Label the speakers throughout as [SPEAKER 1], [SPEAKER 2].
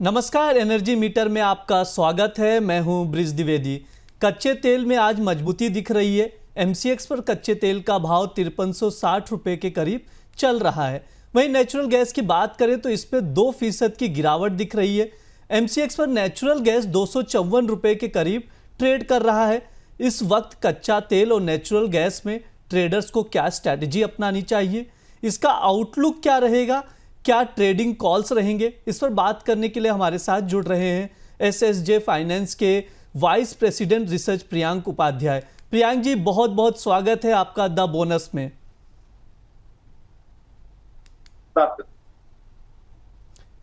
[SPEAKER 1] नमस्कार, energy meter में आपका स्वागत है। मैं हूं ब्रिज द्विवेदी। कच्चे तेल में आज मजबूती दिख रही है। एमसीएक्स पर कच्चे तेल का भाव 5360 रुपये के करीब चल रहा है। वहीं नेचुरल गैस की बात करें तो इस पर 2% की गिरावट दिख रही है। एमसीएक्स पर नेचुरल गैस 254 रुपये के करीब ट्रेड कर रहा है। इस वक्त कच्चा तेल और नेचुरल गैस में ट्रेडर्स को क्या स्ट्रैटेजी अपनानी चाहिए, इसका आउटलुक क्या रहेगा, क्या ट्रेडिंग कॉल्स रहेंगे, इस पर बात करने के लिए हमारे साथ जुड़ रहे हैं एसएसजे फाइनेंस के vice president research Priyank Upadhyay. Priyank ji, बहुत बहुत स्वागत है आपका द बोनस में।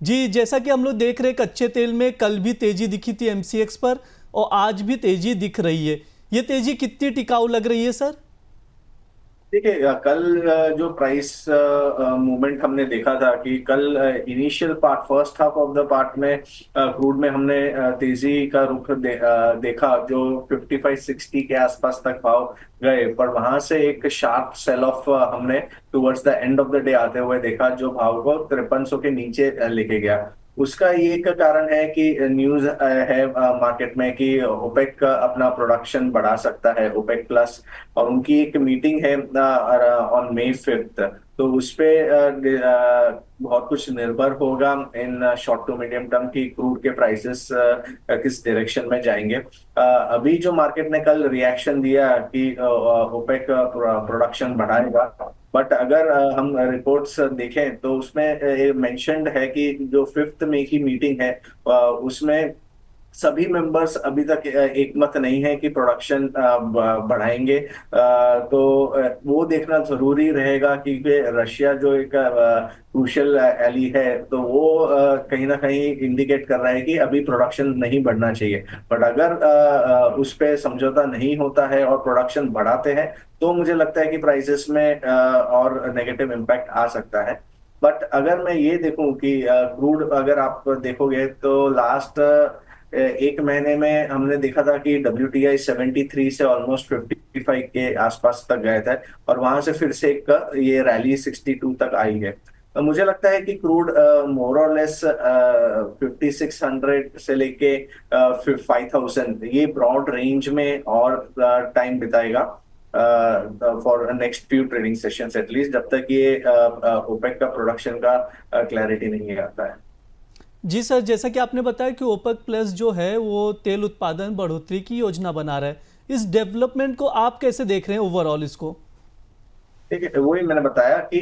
[SPEAKER 1] जी, जैसा कि हम लोग देख रहे हैं, कच्चे तेल में कल भी तेजी दिखी थी एमसीएक्स पर और आज भी तेजी दिख रही है। ये तेजी कितनी टिकाऊ लग रही है सर?
[SPEAKER 2] देखिए, कल जो प्राइस मूवमेंट हमने देखा था कि कल initial part first half of the part में क्रूड में हमने तेजी का रुख देखा जो 55-60 के आसपास तक भाव गए, पर वहां से एक शार्प सेल ऑफ हमने towards the end of the day आते हुए देखा जो भाव को 5300 के नीचे लेके गया। उसका ये एक कारण है कि न्यूज है मार्केट में कि ओपेक अपना प्रोडक्शन बढ़ा सकता है, ओपेक प्लस, और उनकी एक मीटिंग है ऑन May 5th। तो उस पे बहुत कुछ निर्भर होगा in short to medium term की क्रूड के प्राइसेस किस डायरेक्शन में जाएंगे। अभी जो मार्केट ने कल रिएक्शन दिया कि ओपेक प्रोडक्शन बढ़ाएगा, बट अगर हम रिपोर्ट्स देखें तो उसमें मेंशन्ड है कि जो 5 मई की मीटिंग है उसमें सभी मेंबर्स अभी तक एक मत नहीं है कि प्रोडक्शन बढ़ाएंगे। तो वो देखना जरूरी रहेगा क्योंकि रशिया जो एक क्रूशियल एली है, तो वो कहीं ना कहीं इंडिकेट कर रहा है कि अभी प्रोडक्शन नहीं बढ़ना चाहिए। बट अगर उस पे समझौता नहीं होता है और प्रोडक्शन बढ़ाते हैं तो मुझे लगता है कि प्राइसेस में और नेगेटिव इम्पैक्ट आ सकता है। बट अगर मैं ये देखूं कि क्रूड अगर आप देखोगे तो लास्ट एक महीने में हमने देखा था कि WTI 73 से ऑलमोस्ट 55 के आसपास तक गए थे और वहां से फिर से एक ये रैली 62 तक आई है। तो मुझे लगता है कि क्रूड मोर और लेस 5600 से लेके 5000 ये ब्रॉड रेंज में और टाइम बिताएगा for next few trading sessions at least, जब तक ये ओपेक का प्रोडक्शन का क्लैरिटी नहीं आता है।
[SPEAKER 1] जी सर, जैसा कि आपने बताया कि ओपेक प्लस जो है वो तेल उत्पादन बढ़ोतरी की योजना बना रहा है, इस डेवलपमेंट को आप कैसे देख रहे हैं ओवरऑल इसको?
[SPEAKER 2] ठीक है, वही मैंने बताया कि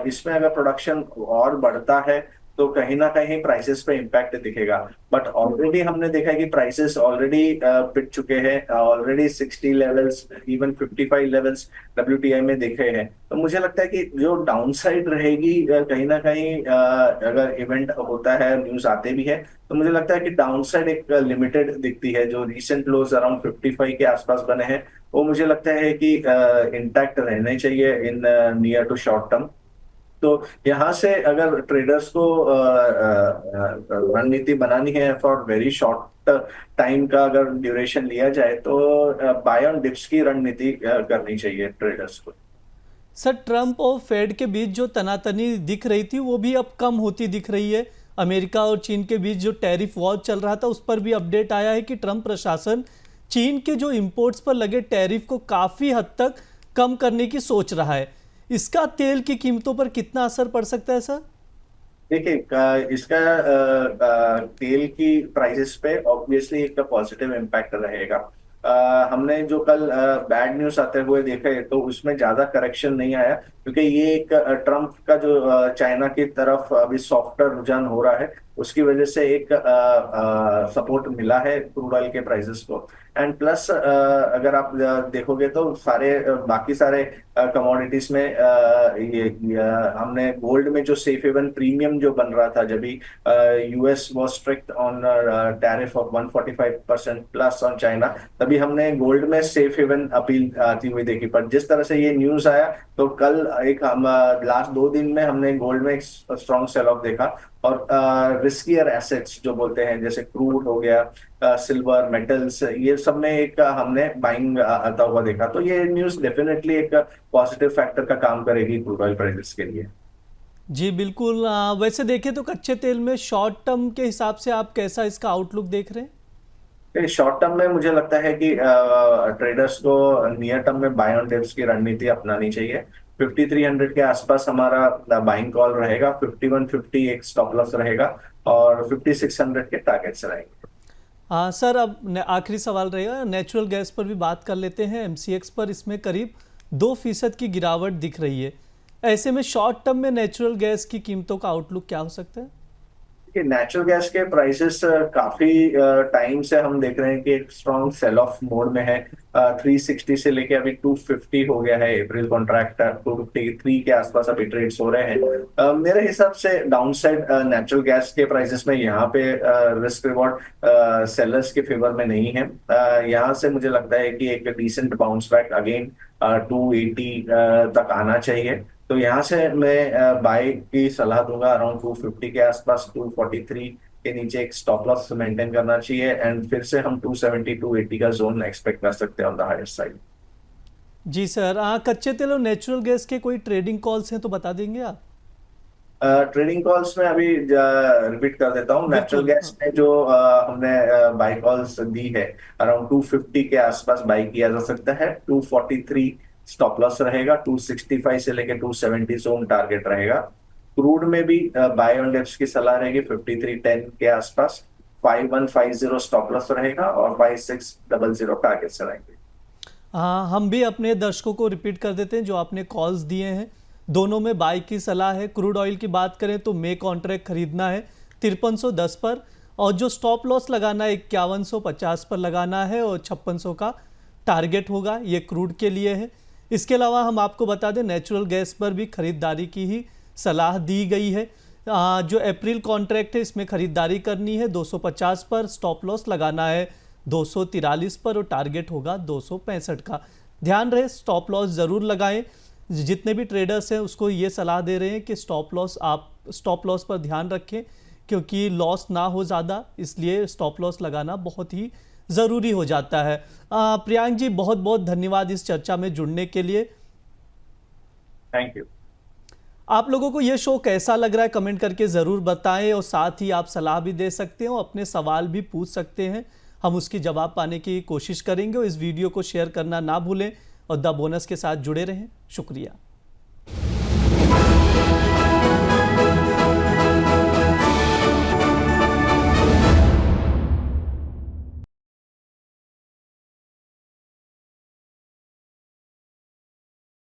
[SPEAKER 2] इसमें अगर प्रोडक्शन और बढ़ता है तो कहीं ना कहीं प्राइसेस पे इम्पैक्ट दिखेगा। बट ऑलरेडी हमने देखा है कि प्राइसेस ऑलरेडी पिट चुके हैं, already 60 levels, even 55 levels WTI में दिखे हैं। तो मुझे लगता है कि जो डाउनसाइड रहेगी कहीं ना कहीं अगर इवेंट होता है, न्यूज आते भी है, तो मुझे लगता है कि डाउनसाइड एक लिमिटेड दिखती है। जो रिसेंट लोज अराउंड 55 के आसपास बने हैं वो मुझे लगता है कि इंटैक्ट रहने चाहिए in near to short term. तो यहाँ से अगर ट्रेडर्स को रणनीति बनानी है फॉर वेरी शॉर्ट टाइम का, अगर ड्यूरेशन लिया जाए तो बाय ऑन डिप्स की रणनीति करनी चाहिए ट्रेडर्स को।
[SPEAKER 1] सर, ट्रंप और फेड के बीच जो तनातनी दिख रही थी वो भी अब कम होती दिख रही है। अमेरिका और चीन के बीच जो टैरिफ वॉर चल रहा था उस पर भी अपडेट आया है कि ट्रंप प्रशासन चीन के जो इंपोर्ट्स पर लगे टैरिफ को काफ़ी हद तक कम करने की सोच रहा है। इसका तेल की कीमतों पर कितना असर पड़ सकता है सर?
[SPEAKER 2] देखिए, इसका तेल की प्राइसेस पे ऑब्वियसली एक पॉजिटिव इम्पैक्ट रहेगा। हमने जो कल बैड न्यूज आते हुए देखे तो उसमें ज्यादा करेक्शन नहीं आया क्योंकि ये एक ट्रम्प का जो चाइना की तरफ अभी सॉफ्टर रुझान हो रहा है उसकी वजह से एक सपोर्ट मिला है क्रूड ऑयल के प्राइसेस को। एंड प्लस अगर आप देखोगे तो सारे बाकी सारे कमोडिटीज में हमने गोल्ड में जो सेफ हेवन प्रीमियम जो बन रहा था जब भी US was strict on tariff of 145% plus on China, तभी हमने गोल्ड में सेफ हेवन अपील आती हुई देखी। पर जिस तरह से ये न्यूज आया तो कल एक लास्ट 2 दिन में हमने गोल्ड में एक स्ट्रॉन्ग सेल ऑफ देखा और रिस्कियर एसेट्स जो बोलते हैं जैसे क्रूड हो गया, सिल्वर, मेटल्स, ये सब में एक हमने बाइंग आता हुआ देखा। तो ये न्यूज डेफिनेटली एक पॉजिटिव फैक्टर का काम करेगी क्रूड ऑयल प्राइसेस के लिए।
[SPEAKER 1] जी बिल्कुल। वैसे देखें तो कच्चे तेल में शॉर्ट टर्म के हिसाब से आप कैसा इसका आउटलुक देख रहे हैं?
[SPEAKER 2] शॉर्ट टर्म में मुझे लगता है कि ट्रेडर्स को नियर टर्म में बाय ऑन डिप्स की रणनीति अपनानी चाहिए। 5300 के आसपास हमारा बाइंग कॉल रहेगा, 5150 एक स्टॉप लॉस रहेगा और 5600 के टारगेट्स रहेंगे।
[SPEAKER 1] सर अब आखिरी सवाल रहेगा, नेचुरल गैस पर भी बात कर लेते हैं। एमसीएक्स पर इसमें करीब 2% की गिरावट दिख रही है। ऐसे में शॉर्ट टर्म में नेचुरल गैस की कीमतों का आउटलुक क्या हो सकता है?
[SPEAKER 2] कि नेचुरल गैस के प्राइसेस काफी टाइम से हम देख रहे हैं कि एक स्ट्रॉन्ग सेल ऑफ मोड में है। 360 से लेके अभी 250 हो गया है। अप्रैल कॉन्ट्रैक्ट 253 के आसपास अभी ट्रेड्स हो रहे हैं। मेरे हिसाब से डाउन साइड नेचुरल गैस के प्राइसेस में यहाँ पे रिस्क रिवॉर्ड सेलर्स के फेवर में नहीं है। यहाँ से मुझे लगता है कि एक डिसेंट बाउंस बैक अगेन 280 तक आना चाहिए। तो यहाँ से मैं बाय की सलाह दूंगा अराउंड 250 के आसपास। 243 के नीचे एक स्टॉप लॉस मेंटेन करना चाहिए एंड फिर से हम 270 280 का जोन एक्सपेक्ट कर सकते हैं ऑन द हायर साइड।
[SPEAKER 1] जी सर, कच्चे तेल और नेचुरल गैस के कोई ट्रेडिंग कॉल्स हैं तो बता देंगे आप?
[SPEAKER 2] ट्रेडिंग कॉल्स में अभी रिपीट कर देता हूँ। नेचुरल
[SPEAKER 1] बिल्कुल।
[SPEAKER 2] गैस में जो हमने बाय कॉल्स दी है अराउंड 250 के आसपास बाय किया जा सकता है। 243 स्टॉप लॉस रहेगा, 265 से लेके 270 जोन टारगेट रहेगा। क्रूड में भी बाय ऑन डिप्स की सलाह रहेगी 5310 के आसपास। 5150 स्टॉप लॉस रहेगा और 5600 टारगेट्स रहेंगे।
[SPEAKER 1] हाँ, हम भी अपने दर्शकों को रिपीट कर देते हैं जो आपने कॉल्स दिए हैं। दोनों में बाई की सलाह है। क्रूड ऑयल की बात करें तो मे कॉन्ट्रैक्ट खरीदना है 5310 पर, और जो स्टॉप लॉस लगाना है 5150 पर लगाना है और 5600 का टारगेट होगा। ये क्रूड के लिए है। इसके अलावा हम आपको बता दें नेचुरल गैस पर भी खरीदारी की ही सलाह दी गई है। जो अप्रैल कॉन्ट्रैक्ट है इसमें खरीदारी करनी है 250 पर, स्टॉप लॉस लगाना है 243 पर और टारगेट होगा 265 का। ध्यान रहे स्टॉप लॉस ज़रूर लगाएं। जितने भी ट्रेडर्स हैं उसको ये सलाह दे रहे हैं कि स्टॉप लॉस पर ध्यान रखें क्योंकि लॉस ना हो ज़्यादा, इसलिए स्टॉप लॉस लगाना बहुत ही ज़रूरी हो जाता है। प्रियांक जी, बहुत बहुत धन्यवाद इस चर्चा में जुड़ने के लिए।
[SPEAKER 2] Thank you.
[SPEAKER 1] आप लोगों को ये शो कैसा लग रहा है कमेंट करके ज़रूर बताएं, और साथ ही आप सलाह भी दे सकते हो, अपने सवाल भी पूछ सकते हैं। हम उसकी जवाब पाने की कोशिश करेंगे। और इस वीडियो को शेयर करना ना भूलें और द बोनस के साथ जुड़े रहें। शुक्रिया।